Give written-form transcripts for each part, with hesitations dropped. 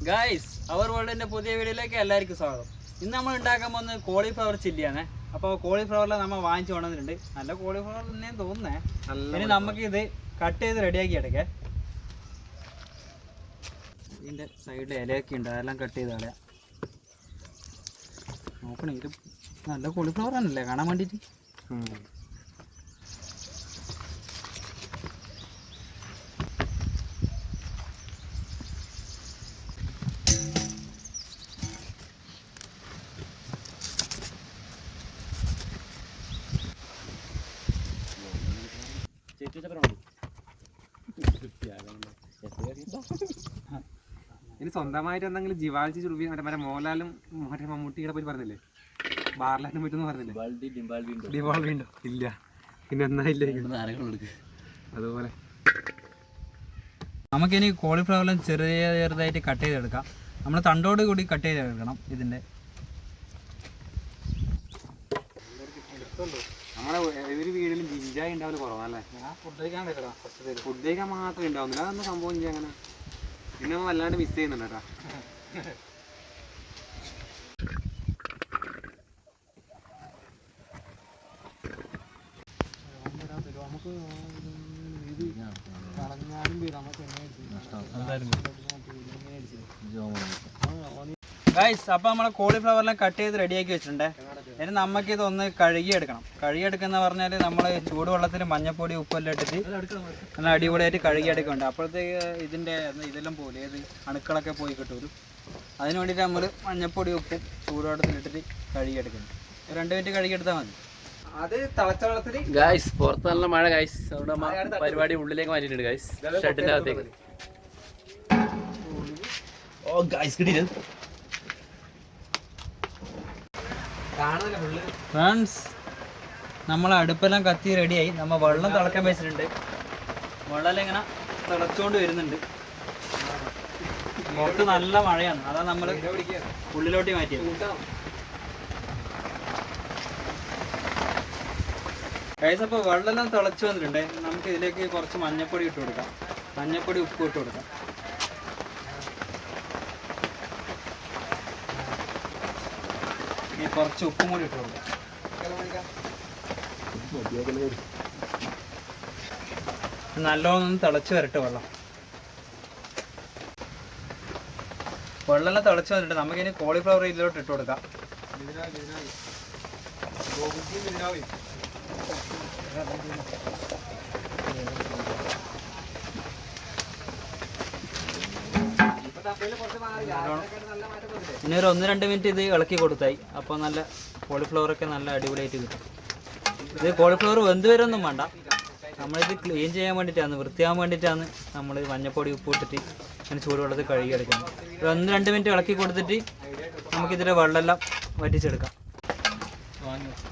Guys അവർ വേൾഡിൻ്റെ പുതിയ വീഡിയോയിലേക്ക് എല്ലാവർക്കും സ്വാഗതം. ഇന്ന് നമ്മൾ ഉണ്ടാക്കാൻ പോകുന്നത് കോളിഫ്ലവർ ചില്ലിയാണ്. അപ്പോൾ കോളിഫ്ലവറിൽ നമ്മൾ വാങ്ങിച്ചു കൊണ്ടുവന്നിട്ടുണ്ട്. നല്ല കോളിഫ്ലവർ തന്നെ തോന്നുന്നേ. ഇനി നമുക്ക് ഇത് കട്ട് ചെയ്ത് റെഡിയാക്കി എടുക്കേ. ഇതിൻ്റെ സൈഡിൽ ഇലയൊക്കെ ഉണ്ട്, അതെല്ലാം കട്ട് ചെയ്ത് കളയാം. നോക്കണേ, ഇത് നല്ല കോളിഫ്ലവർ ആണല്ലേ കാണാൻ വേണ്ടിയിട്ട്. ഇനി സ്വന്തമായിട്ട് എന്തെങ്കിലും ജിവാൾജി ചുരുവി മറ്റേ മോഹൻലാലും മറ്റേ മമ്മൂട്ടിയുടെ പോയി പറഞ്ഞില്ലേ, ബാർലാനും പറ്റുമെന്ന് പറഞ്ഞില്ലേ? ഡിവോൾവ് ഉണ്ടോ? ഇല്ല. പിന്നെ എന്നായില്ലേ അതുപോലെ. നമുക്കിനി കോളിഫ്ലവറിലും ചെറുതായിട്ട് കട്ട് ചെയ്തെടുക്കാം. നമ്മൾ തണ്ടോട് കൂടി കട്ട് ചെയ്തെടുക്കണം. ഇതിൻ്റെ നമ്മളെ ഒരു വീട്ടിലും ജിഞ്ചായി ഉണ്ടാവില്ല കുറവല്ലേ? ഫുഡ് കഴിക്കാൻ മാത്രമേ ഉണ്ടാവുന്നില്ല. അതൊന്നും സംഭവം ഇല്ല അങ്ങനെ. പിന്നെ വല്ലാണ്ട് മിസ് ചെയ്യുന്നുണ്ട് കേട്ടോ. ഗൈസ്, അപ്പോൾ നമ്മൾ കോളിഫ്ലവറിലും കട്ട് ചെയ്ത് റെഡിയാക്കി വെച്ചിട്ടുണ്ട്. ഇനി നമുക്കിതൊന്ന് കഴുകിയെടുക്കണം. കഴുകിയെടുക്കുന്ന പറഞ്ഞാൽ നമ്മൾ ചൂടുവെള്ളത്തിൽ മഞ്ഞപ്പൊടി ഉപ്പെല്ലാം ഇട്ടിട്ട് നല്ല അടിപൊളിയായിട്ട് കഴുകിയെടുക്കുന്നുണ്ട്. അപ്പോഴത്തേക്ക് ഇതിൻ്റെ ഇതെല്ലാം പോലെ ഏത് അണുക്കളൊക്കെ പോയി കിട്ടുമല്ലോ. അതിന് വേണ്ടിയിട്ട് നമ്മൾ മഞ്ഞപ്പൊടി ഉപ്പും ചൂടുവെള്ളത്തിലിട്ടിട്ട് കഴുകിയെടുക്കുന്നു. 2 മിനിറ്റ് കഴുകിയെടുത്താൽ മതി. അത് തിളച്ച വെള്ളത്തിൽ ഗൈസ് പുറത്ത് നല്ല മഴ ഗൈസ്. അവിടെ പരിപാടി ഉള്ളിലേക്ക് മാറ്റിയിട്ടുണ്ട് ഗൈസ്, ഷെഡിന്റെ അകത്തേക്ക്. ഓ ഗൈസ് കിട്ടിയില്ല ഫ്രണ്ട്സ്, നമ്മൾ അടുപ്പെല്ലാം കത്തി റെഡിയായി. നമ്മൾ വെള്ളം തിളക്കാൻ വെച്ചിട്ടുണ്ട്. വെള്ളം ഇങ്ങനെ തിളച്ചുകൊണ്ട് വരുന്നുണ്ട്. പുറത്ത് നല്ല മഴയാണ്, അതാ നമ്മൾ ഉള്ളിലോട്ട് മാറ്റിയത്. ഗൈസ്, അപ്പോൾ വെള്ളമെല്ലാം തിളച്ച് വന്നിട്ടുണ്ട്. നമുക്ക് ഇതിലേക്ക് കുറച്ച് മഞ്ഞപ്പൊടി ഇട്ട് കൊടുക്കാം. മഞ്ഞപ്പൊടി ഉപ്പ് ഇട്ട് കൊടുക്കാം. ഇനി കുറച്ച് ഉപ്പും കൂടി ഇട്ട് കൊടുക്കാം. നല്ലോണം തിളച്ച് വരട്ടെ വെള്ളം. വെള്ളമെല്ലാം തിളച്ച് വന്നിട്ട് നമുക്കിനി കോളിഫ്ലവർ ഇതിലോട്ട് ഇട്ട് കൊടുക്കാം. ഇനി ഒരു 1-2 മിനിറ്റ് ഇത് ഇളക്കി കൊടുത്തായി. അപ്പോൾ നല്ല കോളിഫ്ലവറൊക്കെ നല്ല അടിപൊളിയായിട്ട് കിട്ടും. ഇത് കോളിഫ്ലവർ വെന്ത് വരുമൊന്നും വേണ്ട. നമ്മളിത് ക്ലീൻ ചെയ്യാൻ വേണ്ടിയിട്ടാണ്, വൃത്തിയാകാൻ വേണ്ടിയിട്ടാണ് നമ്മൾ മഞ്ഞപ്പൊടി ഉപ്പ് ഇട്ടിട്ട് അങ്ങനെ ചൂടുവെള്ളത്തിൽ കഴുകിയെടുക്കുന്നത്. ഒരു 1-2 മിനിറ്റ് ഇളക്കി കൊടുത്തിട്ട് നമുക്കിതിൻ്റെ വെള്ളമെല്ലാം വറ്റിച്ചെടുക്കാം.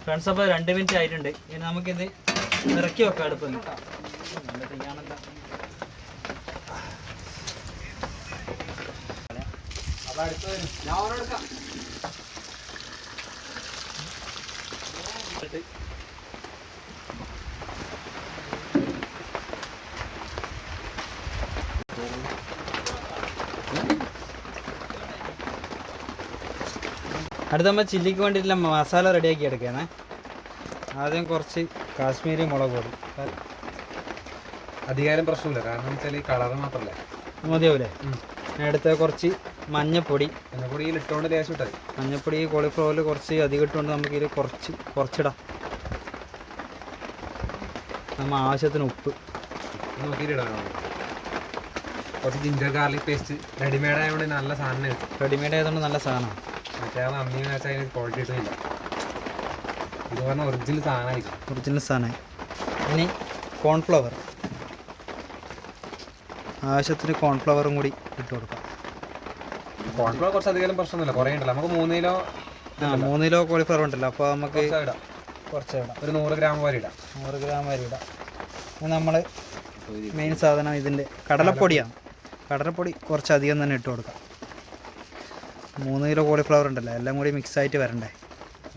ഫ്രണ്ട്സ്, അപ്പോൾ 2 മിനിറ്റ് ആയിട്ടുണ്ട്. ഇനി നമുക്കിത് ഇറക്കി വെക്കാം അടുപ്പിൽ. നല്ല തീയാണല്ല. അടുത്ത നമ്മൾ ചില്ലിക്ക് വേണ്ടിയിട്ടുള്ള മസാല റെഡിയാക്കി എടുക്കുകയാണേ. ആദ്യം കുറച്ച് കാശ്മീരി മുളക് പൊടി. അധികാരം പ്രശ്നമില്ല, കാരണം വെച്ചാൽ കളറ് മാത്രമല്ല മതിയാവൂലേ. അടുത്ത കുറച്ച് മഞ്ഞപ്പൊടി. മഞ്ഞപ്പൊടിയിൽ ഇട്ടുകൊണ്ട് ലേശം ഇട്ടാൽ മഞ്ഞപ്പൊടി കോളിഫ്ലവറിൽ കുറച്ച് അധികം ഇട്ടുകൊണ്ട് നമുക്കിതിൽ കുറച്ചിടാം. നമ്മൾ ആവശ്യത്തിന് ഉപ്പ് നോക്കിയിട്ടിടാനോ. കുറച്ച് ജിഞ്ചർ ഗാർലിക് പേസ്റ്റ് റെഡിമെയ്ഡ് ആയതുകൊണ്ട് നല്ല സാധനം കിട്ടും. റെഡിമെയ്ഡ് ആയതുകൊണ്ട് നല്ല സാധനമാണ്. മറ്റേ അമ്മീന്ന് വെച്ചാൽ അതിന് ക്വാളിറ്റി കിട്ടുന്നില്ല. ഇത് പറഞ്ഞാൽ ഒറിജിനൽ സാധനമായിരിക്കും. ഒറിജിനൽ സാധനമായി. ഇനി കോൺഫ്ലവർ, ആവശ്യത്തിന് കോൺഫ്ലവറും കൂടി ഇട്ട് കൊടുക്കാം. കോൺഫ്ലവർ കുറച്ച് അധികം പ്രശ്നമൊന്നുമില്ല, കുറേ ഉണ്ടല്ലോ. നമുക്ക് 3 കിലോ കോളിഫ്ലവർ ഉണ്ടല്ലോ, അപ്പോൾ നമുക്ക് ഇടാം. കുറച്ച് ഇടാം. ഒരു 100 ഗ്രാം വരെ ഇടാം. 100 ഗ്രാം വരെ ഇടാം. നമ്മൾ മെയിൻ സാധനം ഇതിൻ്റെ കടലപ്പൊടിയാണ്. കടലപ്പൊടി കുറച്ചധികം തന്നെ ഇട്ട് കൊടുക്കാം. 3 കിലോ കോളിഫ്ലവർ ഉണ്ടല്ലോ, എല്ലാം കൂടി മിക്സ് ആയിട്ട് വരണ്ടേ.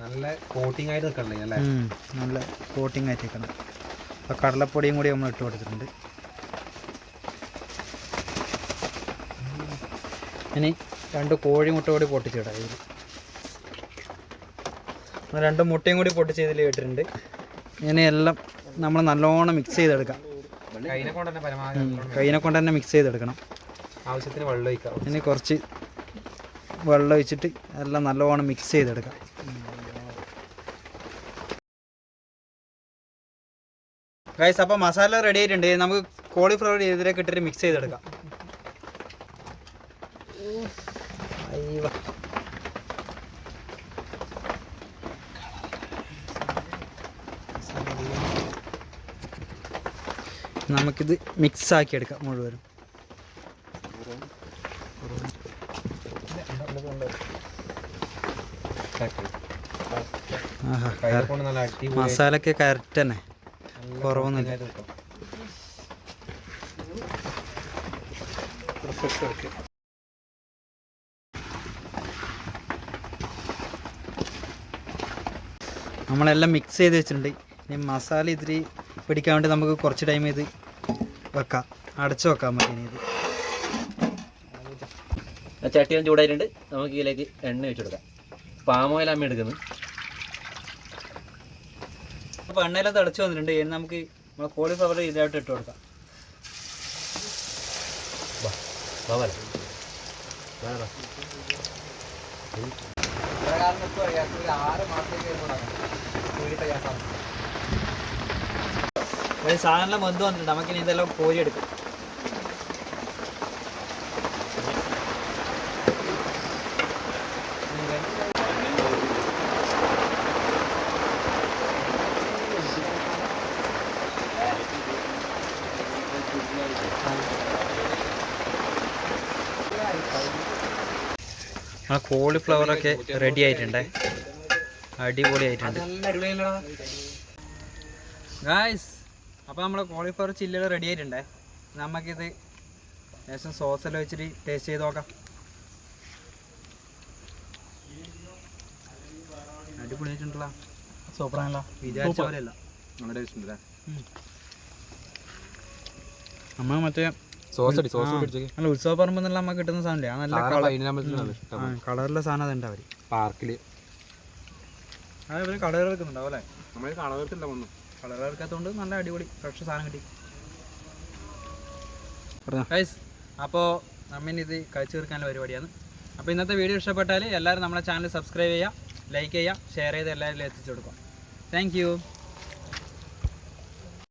നല്ല കോട്ടിംഗ് ആയിട്ട് നിൽക്കണ്ടേ അല്ലേ? നല്ല കോട്ടിംഗ് ആയിട്ട് നിൽക്കണം. അപ്പോൾ കടലപ്പൊടിയും കൂടി നമ്മൾ ഇട്ട് കൊടുത്തിട്ടുണ്ട്. ഇനി 2 കോഴിമുട്ട കൂടി പൊട്ടിച്ചിടാം. ഇതിൽ 2 മുട്ടയും കൂടി പൊട്ടിച്ച് ഇതിൽ ഇട്ടിട്ടുണ്ട്. ഇങ്ങനെ എല്ലാം നമ്മൾ നല്ലോണം മിക്സ് ചെയ്തെടുക്കാം. കൈനെ കൊണ്ട് തന്നെ മിക്സ് ചെയ്തെടുക്കണം. ആവശ്യത്തിന് വെള്ളം ഒഴിക്കാം. ഇനി കുറച്ച് വെള്ളം ഒഴിച്ചിട്ട് എല്ലാം നല്ലോണം മിക്സ് ചെയ്തെടുക്കാം. ഗൈസ്, അപ്പോൾ മസാല റെഡി ആയിട്ടുണ്ട്. നമുക്ക് കോളിഫ്ലവർ ഇതിലേക്ക് ഇട്ടിട്ട് മിക്സ് ചെയ്തെടുക്കാം. നമുക്കിത് മിക്സ് ആക്കി എടുക്കാം മുഴുവനും. മസാലയൊക്കെ കറക്റ്റ് തന്നെ, കുറവൊന്നുമില്ല. നമ്മളെല്ലാം മിക്സ് ചെയ്ത് വെച്ചിട്ടുണ്ട്. ഇനി മസാല ഇതിൽ പിടിക്കാൻ വേണ്ടി നമുക്ക് കുറച്ച് ടൈം ഇത് വെക്കാം, അടച്ചു വെക്കാൻ മതി. ഇനി ഇത് ചട്ടിയും ചൂടായിട്ടുണ്ട്. നമുക്ക് ഇതിലേക്ക് എണ്ണ വെച്ച് കൊടുക്കാം. പാം ഓയിൽ അമ്മ എടുക്കുന്നത്. അപ്പോൾ എണ്ണയെല്ലാം തിളച്ച് വന്നിട്ടുണ്ട്. ഇനി നമുക്ക് നമ്മൾ കോളിഫ്ലവർ ഇതായിട്ട് ഇട്ട് കൊടുക്കാം. സാധനം വെന്ത് വന്നിട്ടുണ്ട്. നമുക്കിനി ഇതെല്ലാം കോരിയെടുക്കാം. ആ കോളിഫ്ലവറൊക്കെ റെഡി ആയിട്ടുണ്ട്, അടിപൊളിയായിട്ടുണ്ട് ഗായ്സ്. അപ്പോൾ നമ്മൾ കോളിഫ്ലവർ ചില്ലികൾ റെഡി ആയിട്ടുണ്ട്. നമുക്കിത് ലേശം സോസെല്ലാം വെച്ചിട്ട് ടേസ്റ്റ് ചെയ്ത് നോക്കാം. അടിപൊളിയായിട്ടുണ്ടല്ലോ, സൂപ്പറാണല്ലോ, വിചാരിച്ച പോലെയല്ല. നല്ല ടേസ്റ്റ് ഉണ്ട്. നമ്മൾ മറ്റേ നല്ല ഉത്സവ പറമ്പിൽ നിന്നെല്ലാം നമുക്ക് കിട്ടുന്ന സാധനമില്ലേ, ആ നല്ല കളറിലെ സാധനം അതുണ്ട്. അവർ പാർക്കിൽ അവർ കളർ എടുക്കുന്നുണ്ടാവും അല്ലേ? നമ്മൾ കളർക്കില്ല, ഒന്നും കളർ എടുക്കാത്തതുകൊണ്ട് നല്ല അടിപൊളി ഫ്രഷ് സാധനം കിട്ടി. ഗൈസ്, അപ്പോൾ നമ്മിനിത് കഴിച്ചു തീർക്കാനുള്ള പരിപാടിയാണ്. അപ്പോൾ ഇന്നത്തെ വീഡിയോ ഇഷ്ടപ്പെട്ടാൽ എല്ലാവരും നമ്മുടെ ചാനൽ സബ്സ്ക്രൈബ് ചെയ്യുക, ലൈക്ക് ചെയ്യുക, ഷെയർ ചെയ്ത് എല്ലാവരിലും എത്തിച്ചു കൊടുക്കുക. Thank you.